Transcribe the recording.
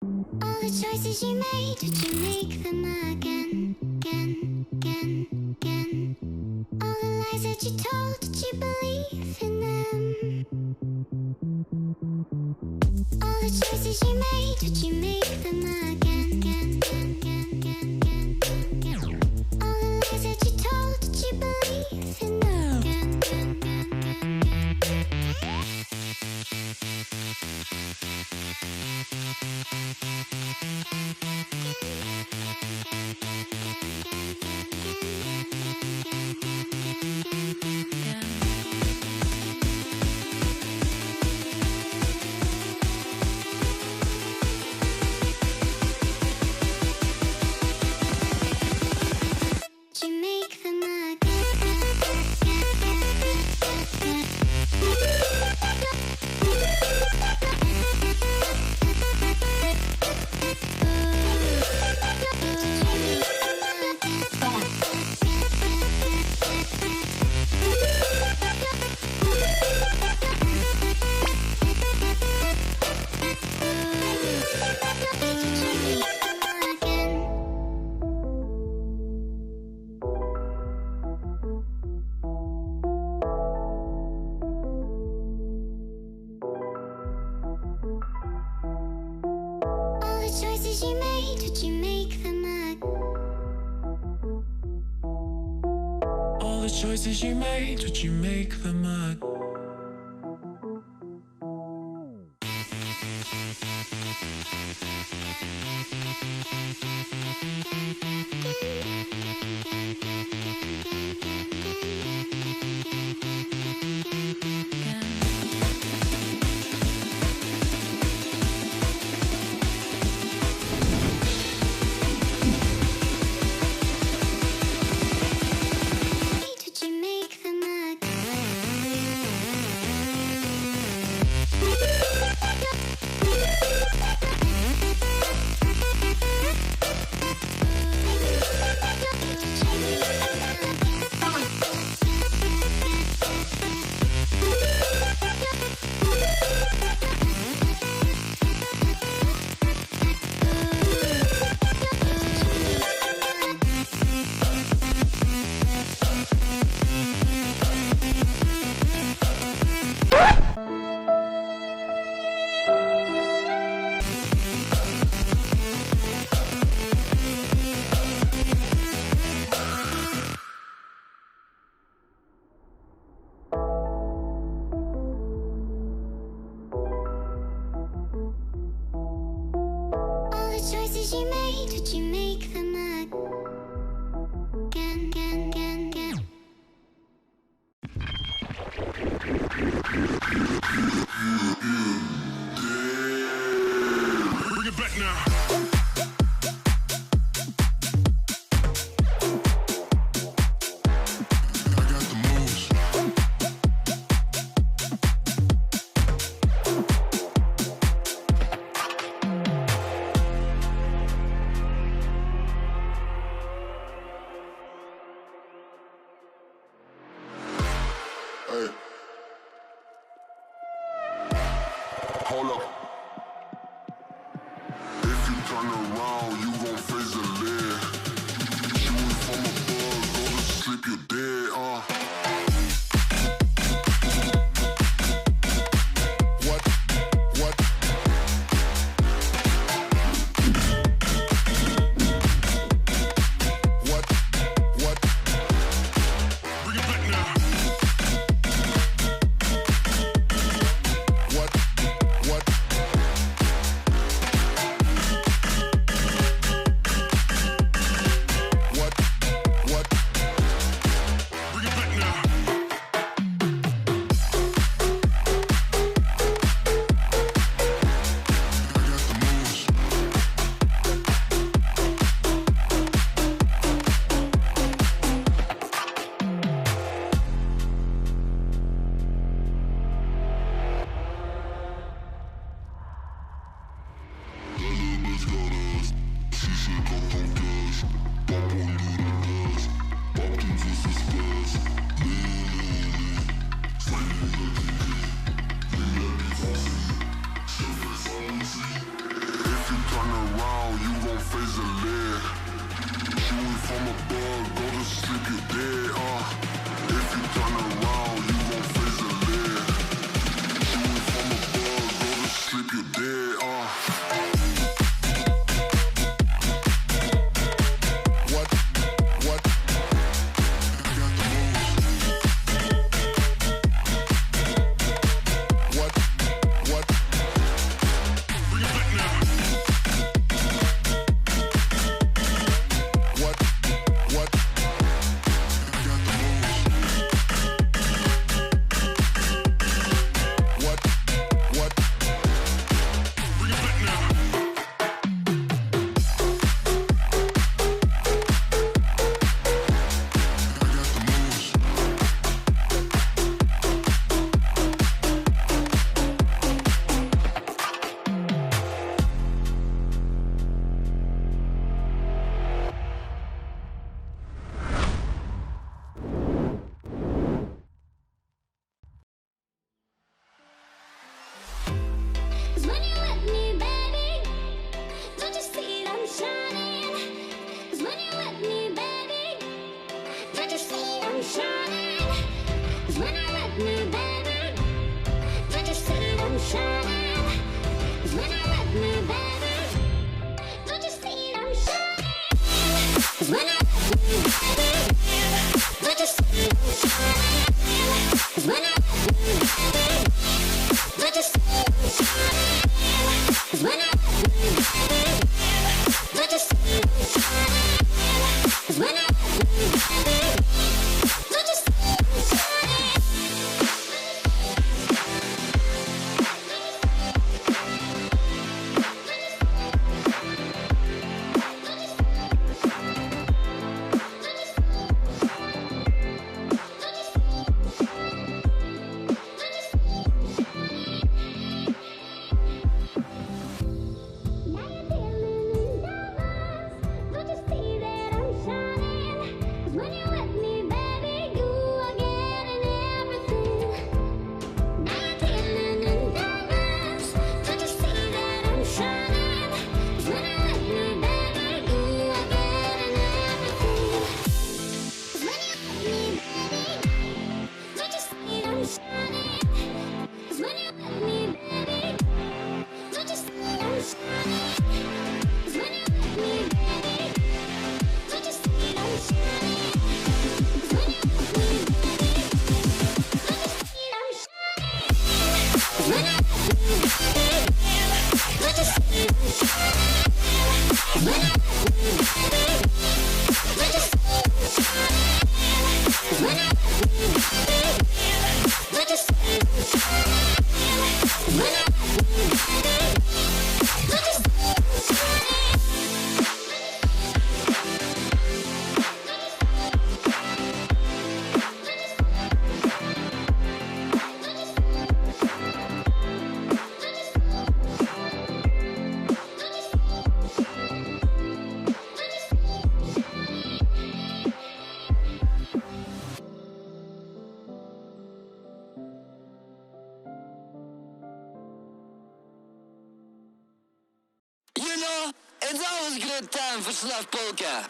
All the choices you made, did you make them again, again, again, again? All the lies that you told, did you believe in them? All the choices you made, did you make them again, again, again, again, again, again? All the lies that you told, did you believe in them? Again, again, again, again, again. Did you make them choices you made, did you make them All the choices you made, did you make them Did you make them choices you made, did you make them again, again, again, again? Bring it back now. Hold up. If you turn around, you gon' face the lead. Shooting from above, go to sleep, you're dead, What? What? What? What? Bring it back now. What? What? What? What? gon' face the lead. Shooting from above, go to sleep, you're dead. If you turn around, you gon' face the lead. Shooting from above, go to sleep, you're dead. You know, it's always a good time for sloth polka.